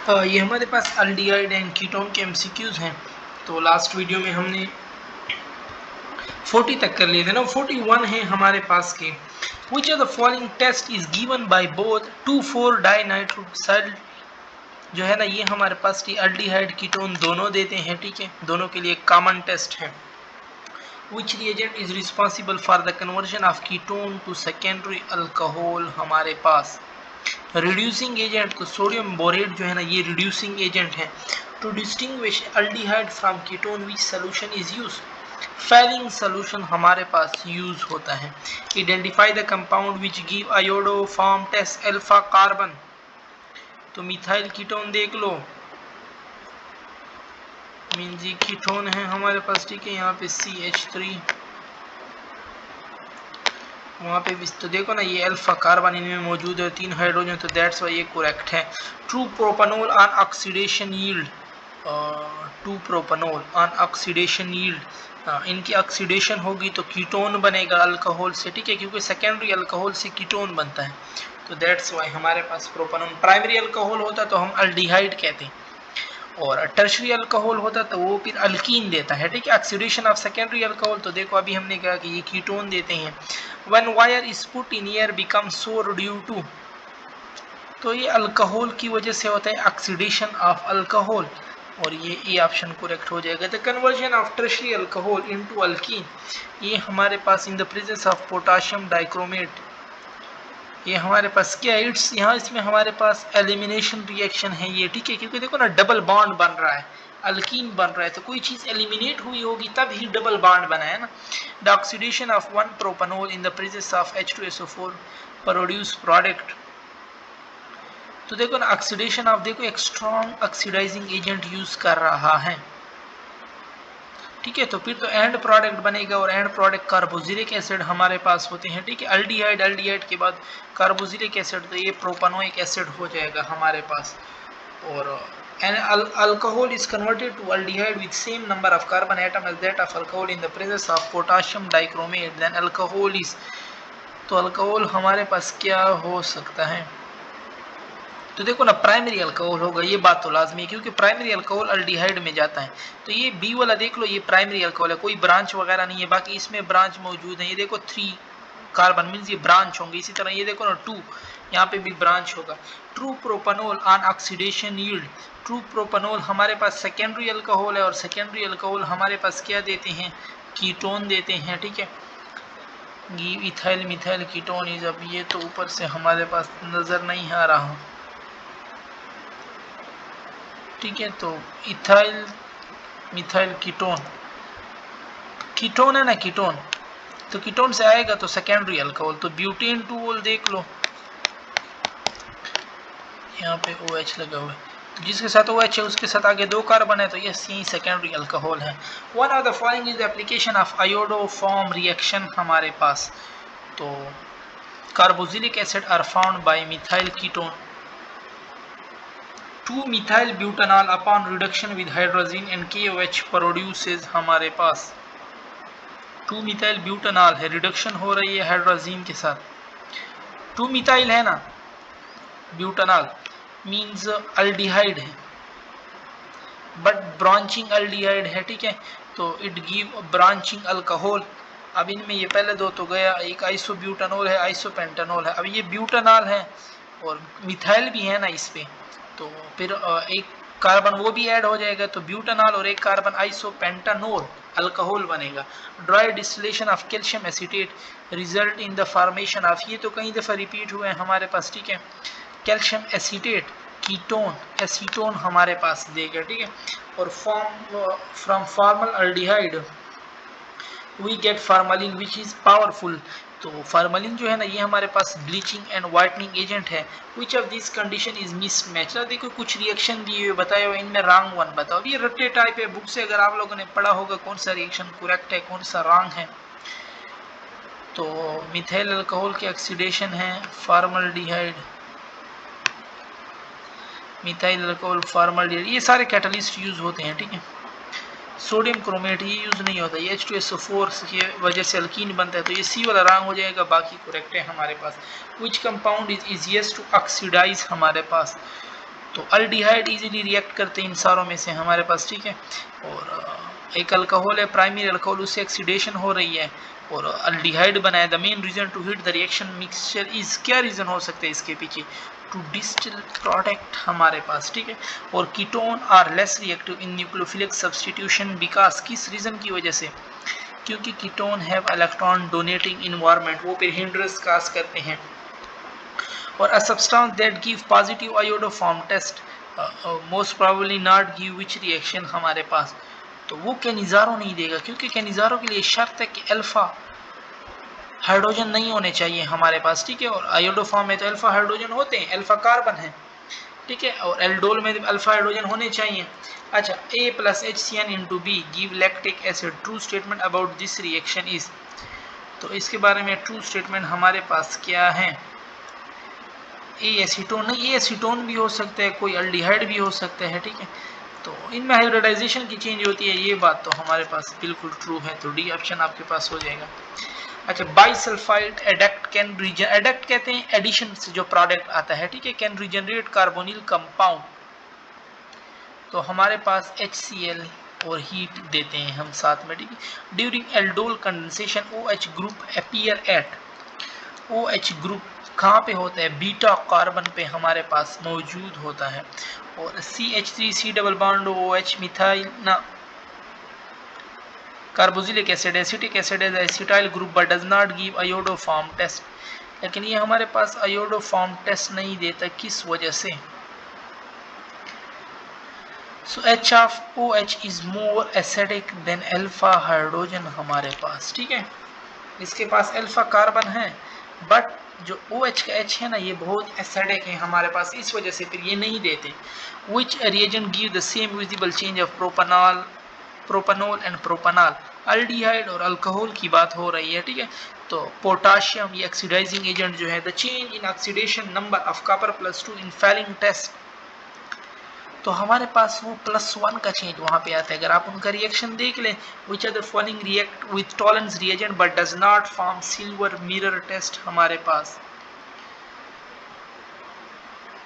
ये हमारे पास aldehyde and ketone के एमसीक्यूज हैं। तो लास्ट वीडियो में हमने 40 तक कर लिए थे ना, 41 है हमारे पास के। Which of the following test is given by both 2,4-dinitropsil जो है ना, ये हमारे पास की एल्डिहाइड कीटोन दोनों देते हैं, ठीक है, दोनों के लिए कॉमन टेस्ट है। Which reagent is responsible for the conversion of ketone to secondary alcohol हमारे पास रिड्यूसिंग एजेंट, तो सोडियम बोरेट जो है ना ये रिड्यूसिंग एजेंट है। To distinguish aldehyde from ketone which solution is use, Fehling solution हमारे पास यूज होता है। Identify the compound which give iodoform test alpha carbon, तो मिथाइल कीटोन देख लो, मीन जी कीटोन है हमारे पास, ठीक है, यहाँ पे CH3, वहाँ पे भी तो देखो ना ये अल्फा कार्बन इनमें मौजूद है, 3 हाइड्रोजन, तो दैट्स वाई ये करेक्ट है। True propanol on oxidation yield, two propanol on oxidation yield, इनकी ऑक्सीडेशन होगी तो कीटोन बनेगा अल्कोहल से, ठीक है, क्योंकि सेकेंडरी अल्कोहल से कीटोन बनता है, तो दैट्स वाई हमारे पास प्रोपेनॉल। प्राइमरी अल्कोहल होता तो हम एल्डिहाइड कहते हैं, और टर्शरी अल्कोहल होता तो वो फिर अल्कीन देता है, ठीक है। ऑक्सीडेशन ऑफ सेकेंडरी अल्कोहल, तो देखो अभी हमने कहा कि ये कीटोन देते हैं। When wire is put in air become सोर ड्यू टू, तो ये अल्कोहल की वजह से होता है ऑक्सीडेशन ऑफ अल्कोहल, और ये ऑप्शन करेक्ट हो जाएगा। The conversion of tertiary alcohol into alkene, ये हमारे पास in the presence of potassium dichromate, ये हमारे पास क्या है, इट्स यहाँ इसमें हमारे पास एलिमिनेशन रिएक्शन है ये, ठीक है, क्योंकि देखो ना डबल बॉन्ड बन रहा है, अल्कीन बन रहा है, तो कोई चीज एलिमिनेट हुई होगी तब ही डबल बॉन्ड बना है ना। The oxidation of 1 propanol in the presence of H2SO4 produce product, तो देखो ना ऑक्सीडेशन ऑफ, देखो एक स्ट्रॉन्ग ऑक्सीडाइजिंग एजेंट यूज कर रहा है, ठीक है, तो फिर तो एंड प्रोडक्ट बनेगा, और एंड प्रोडक्ट कार्बोक्सिलिक एसिड हमारे पास होते हैं, ठीक है। एल्डिहाइड, एल्डिहाइड के बाद कार्बोक्सिलिक एसिड, तो ये प्रोपेनोइक एसिड हो जाएगा हमारे पास। और alcohol is converted to aldehyde with same number of carbon atom as that of alcohol in the presence of potassium dichromate, then alcohol is, तो अल्कोहल हमारे पास क्या हो सकता है, तो देखो ना प्राइमरी अल्कोहल होगा, ये बात तो लाजमी है, क्योंकि प्राइमरी अल्कोहल एल्डिहाइड में जाता है, तो ये बी वाला देख लो, ये प्राइमरी अल्कोहल है, कोई ब्रांच वगैरह नहीं है, बाकी इसमें ब्रांच मौजूद है, ये देखो 3 कार्बन मीन्स ये ब्रांच होंगे, इसी तरह ये देखो ना 2, यहाँ पे भी ब्रांच होगा। True propanol on oxidation yield, true propanol हमारे पास सेकेंडरी अल्कोहल है, और सेकेंडरी अल्कोहल हमारे पास क्या देते हैं, कीटोन देते हैं, ठीक है। इथाइल मिथाइल कीटोन इज, अब ये तो ऊपर से हमारे पास नजर नहीं आ रहा, ठीक है, तो इथाइल मिथाइल कीटोन, कीटोन है ना कीटोन, तो कीटोन से आएगा तो सेकेंडरी अल्कोहल, तो ब्यूटेन 2 देख लो, यहाँ पे OH लगा हुआ है, तो जिसके साथ OH है उसके साथ आगे 2 कार्बन है, तो ये सी सेकेंडरी अल्कोहल है। One of the following is the application of iodoform reaction हमारे पास, तो carboxylic acid are found by methyl ketone, 2-methyl butanol upon reduction with hydrazine and KOH produces हमारे पास 2-methyl butanol है, reduction हो रही है hydrazine के साथ, 2-methyl है ना, ब्यूटानॉल मींस अल्डिहाइड है, बट ब्रांचिंग अल्डिहाइड है, ठीक है, तो इट गिव ब्रांचिंग अल्कोहल। अब इनमें ये पहले 2 तो गया, एक आइसोब्यूटानॉल है, आइसोपेंटानॉल है, अब ये ब्यूटानॉल है और मिथाइल भी है ना इस पे, तो फिर एक कार्बन वो भी ऐड हो जाएगा, तो ब्यूटानॉल और एक कार्बन आइसोपेंटानॉल अल्कोहल बनेगा। Dry distillation of calcium acetate result in the formation of, ये तो कई दफ़ा रिपीट हुए हैं हमारे पास, ठीक है, कैल्शियम एसीटेट कीटोन एसीटोन हमारे पास देगा, ठीक है, और from formaldehyde we get formalin which is powerful, तो फार्मलिन जो है ना ये हमारे पास ब्लीचिंग एंड वाइटनिंग एजेंट है। Which of this condition is mismatch, देखो कुछ रिएक्शन दिए हुए बताए हुए, इनमें रॉन्ग वन बताओ, ये रट्टे टाइप है, बुक से अगर आप लोगों ने पढ़ा होगा कौन सा रिएक्शन करेक्ट है कौन सा रॉन्ग है। तो मिथाइल अल्कोहल के ऑक्सीडेशन है फॉर्मल्डिहाइड, मिथाइल अल्कोहल फॉर्मल्डिहाइड, ये सारे कैटलिस्ट यूज होते हैं, ठीक है। सोडियम क्रोमेट ये यूज नहीं होता, ये H2SO4 की वजह से अल्कीन बनता है, तो ये सी वाला रॉन्ग हो जाएगा, बाकी करेक्ट है हमारे पास। Which compound is easiest to oxidise हमारे पास, तो अल्डिहाइड इजीली रिएक्ट करते हैं इन सारों में से हमारे पास, ठीक है। और एक अल्कोहल है प्राइमरी अल्कोहल, उससे ऑक्सीडेशन हो रही है और अल्डिहाइड बना है। The main reason to heat the reaction mixture is, क्या रीजन हो सकते हैं इसके पीछे, टू डिस्टिल प्रोडक्ट हमारे पास, ठीक है। और ketone are less reactive in nucleophilic substitution because, किस रीजन की वजह से, क्योंकि ketone have electron donating environment, वो फिर हिंड्रेंस काज करते हैं। और a substance that give positive iodoform test most probably not give which reaction हमारे पास, तो वो कैनिजारो नहीं देगा, क्योंकि कैनिजारो के लिए शर्त है कि अल्फा हाइड्रोजन नहीं होने चाहिए हमारे पास, ठीक है। और आयोडोफॉर्म में तो अल्फा हाइड्रोजन होते हैं, अल्फा कार्बन है, ठीक है। और एल्डोल में अल्फा हाइड्रोजन होने चाहिए। अच्छा, A plus HCN into B give lactic acid, true statement about this reaction is, तो इसके बारे में ट्रू स्टेटमेंट हमारे पास क्या है, ए एसीटोन नहीं, ए एसीटोन भी हो सकता है, कोई अल्डिहाइड भी हो सकता है, ठीक है। तो इनमें हाइब्रिडाइजेशन की चेंज होती है, ये बात तो हमारे पास बिल्कुल ट्रू है, तो डी ऑप्शन आपके पास हो जाएगा। अच्छा, bisulphide adduct can reason, adduct कहते हैं एडिशन से जो प्रोडक्ट आता है, ठीक है, कैन रीजनरेट कार्बोनिल कंपाउंड, तो हमारे पास HCl और हीट देते हैं हम साथ में, ठीक है। During aldol condensation OH group appear eight, OH group कहाँ पे होता है, बीटा कार्बन पे हमारे पास मौजूद होता है। और CH3C double bond OH methyl ना कार्बोक्सिलिक एसिड, एसिटिक एसिड है acetyl group but does not give iodoform test, लेकिन ये हमारे पास आयोडोफॉर्म टेस्ट नहीं देता, किस वजह से, सो H of OH is more acidic then alpha hydrogen हमारे पास, ठीक है। इसके पास अल्फा कार्बन है बट जो OH का H है ना, ये बहुत एसिडिक है हमारे पास, इस वजह से फिर ये नहीं देते। Which reagent give the same visible change of propanal and propanol, aldehyde और अल्कोहल की बात हो रही है, ठीक है। तो पोटाशियम ये ऑक्सीडाइजिंग एजेंट जो है, the change in oxidation number of copper +2 in Fehling test, तो हमारे पास वो +1 का चेंज वहां पे आता है। अगर आप उनका रिएक्शन देख लें, which are the following react with Tollens reagent but does not form silver mirror test, हमारे पास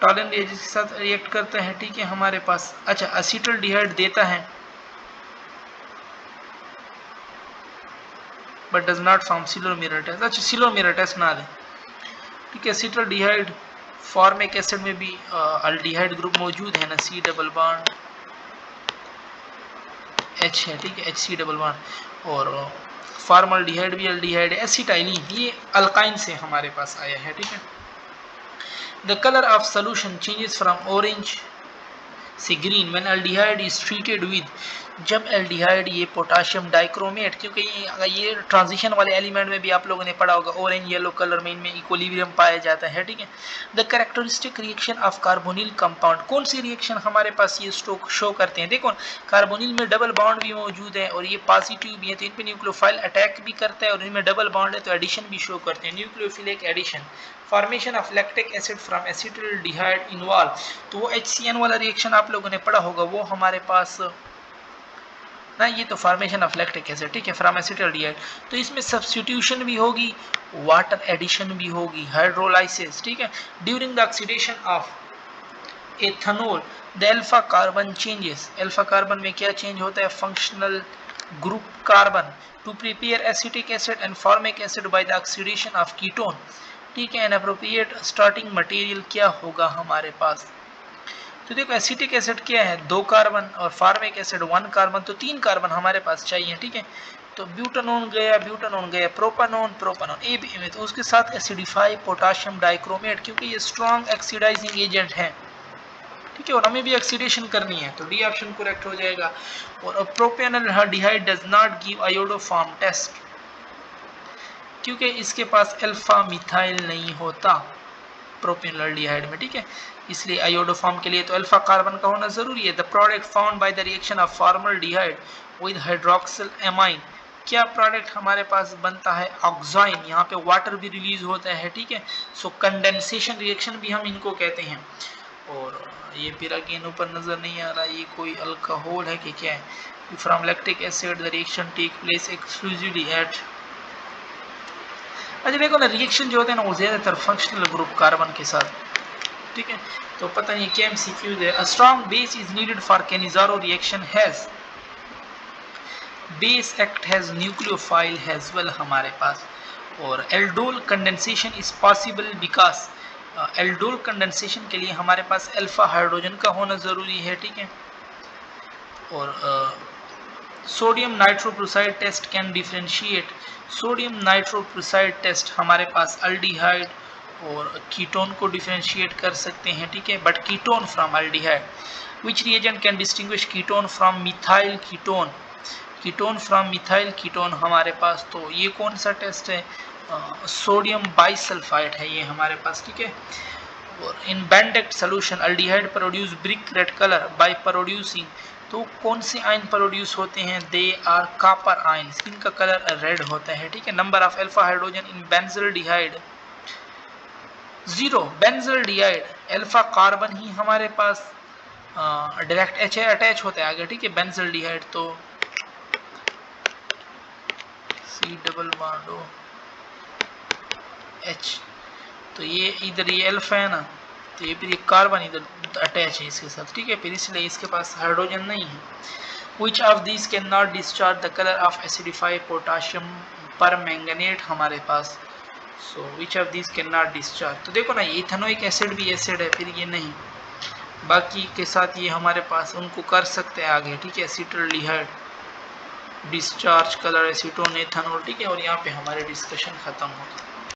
टॉलेंट रिएजेंट के साथ रिएक्ट करते हैं, ठीक है हमारे पास। अच्छा, एसिटल्डिहाइड देता है but does not form silver mirror test, अच्छा सिल्वर मिरर टेस्ट ना दे, ठीक है। एसिटल्डिहाइड फॉर्मिक एसिड में भी अल्डिहाइड ग्रुप मौजूद है ना, C डबल बॉन्ड H है, ठीक है, HC डबल बॉन्ड, और फॉर्मल्डिहाइड भी अल्डिहाइड है, एसिटाइलिन ये अल्काइन से हमारे पास आया है, ठीक है। The colour of solution changes from orange से green when aldehyde is treated with, जब एल्डिहाइड ये पोटाशियम डाइक्रोमेट, क्योंकि ये ट्रांजिशन वाले एलिमेंट में भी आप लोगों ने पढ़ा होगा, ऑरेंज येलो कलर में इनमें इक्विलिब्रियम पाया जाता है, ठीक है। The characteristic reaction of carbonyl compound, कौन सी रिएक्शन हमारे पास ये शो करते हैं, देखो कार्बोनिल में डबल बॉन्ड भी मौजूद है और ये पॉजिटिव भी है, तो इन पे न्यूक्लियोफाइल अटैक भी करता है, और इनमें डबल बॉन्ड है तो एडिशन भी शो करते हैं, nucleophilic addition, formation of lactic acid from acetaldehyde involve, तो वो HCN वाला रिएक्शन आप लोगों ने पढ़ा होगा, वो हमारे पास ना, ये तो फॉर्मेशन ऑफ लैक्टिक एसिड, ठीक है, फ्रॉम एसिटल्डिहाइड, तो इसमें सब्स्टिट्यूशन भी होगी, वाटर एडिशन भी होगी, हाइड्रोलाइसिस, ठीक है। During the oxidation of ethanol the alpha carbon changes, alpha carbon में क्या चेंज होता है, functional group carbon to prepare acetic acid and formic acid by the oxidation of ketone, ठीक है। एन अप्रोप्रिएट स्टार्टिंग मटेरियल क्या होगा हमारे पास, तो देखो एसिटिक एसिड क्या है, 2 कार्बन, और फॉर्मिक एसिड 1 कार्बन, तो 3 कार्बन हमारे पास चाहिए, ठीक है। तो ब्यूटानोन गया, प्रोपानोन ए भी में, तो उसके साथ एसिडिफाई पोटाशियम डाइक्रोमेट, क्योंकि ये स्ट्रॉन्ग ऑक्सीडाइजिंग एजेंट है, ठीक है, और हमें भी ऑक्सीडेशन करनी है, तो डी ऑप्शन करेक्ट हो जाएगा। और propanaldehyde does not give iodoform test, क्योंकि इसके पास अल्फा मिथाइल नहीं होता प्रोपेनॉल्डिहाइड में, ठीक है, इसलिए आयोडोफॉर्म के लिए तो अल्फा कार्बन का होना जरूरी है। The product found by the reaction of formaldehyde with hydroxyl amine, क्या प्रोडक्ट हमारे पास बनता है, ऑक्साइन, यहाँ पे वाटर भी रिलीज होता है, ठीक है। सो कंडेंसेशन रिएक्शन भी हम इनको कहते हैं। और ये पिरागेन ऊपर नजर नहीं आ रहा, ये कोई अल्कोहल है कि क्या है, from lactic acid the reaction take place exclusively at, अच्छा देखो ना, रिएक्शन जो होते हैं ना वो ज्यादातर फंक्शनल ग्रुप कार्बन के साथ, ठीक है। तो पता नहीं क्या MCQ है। A strong base is needed for Cannizzaro reaction has base act has nucleophile has well हमारे पास। और aldol condensation is possible because aldol condensation के लिए हमारे पास अल्फा हाइड्रोजन का होना ज़रूरी है, ठीक है। और sodium nitroprusside test can differentiate, sodium nitroprusside test हमारे पास अल्डिहाइड और कीटोन को डिफरेंशिएट कर सकते हैं, ठीक है, but ketone from aldehyde. Which reagent can distinguish ketone from methyl ketone, ketone from methyl ketone हमारे पास। तो ये कौन सा टेस्ट है, सोडियम बाइसल्फाइड है ये हमारे पास, ठीक है। और in Benedict solution aldehyde produce brick red colour by producing, तो कौन से आयन प्रोड्यूस होते हैं, दे आर कॉपर आयन, इनका कलर रेड होता है, ठीक है। Number of alpha hydrogen in benzaldehyde 0, benzaldehyde alpha carbon ही हमारे पास डायरेक्ट एच अटैच होता है आगे, ठीक है, बेंजल्डिहाइड। तो C double bond O H, तो ये इधर ये अल्फा है ना, तो ये फिर ये कार्बन इधर अटैच है इसके साथ, ठीक है, फिर इसलिए इसके पास हाइड्रोजन नहीं है। Which of this can not discharge the colour of acidified potassium permanganate हमारे पास। So which of this can not discharge, तो देखो ना ये इथेनोइक एसिड भी एसिड है, फिर ये नहीं, बाकी के साथ ये हमारे पास उनको कर सकते हैं आगे, ठीक है। Acetaldehyde discharge colour acetone ethanol, ठीक है। और यहाँ पे हमारे डिस्कशन खत्म होता है।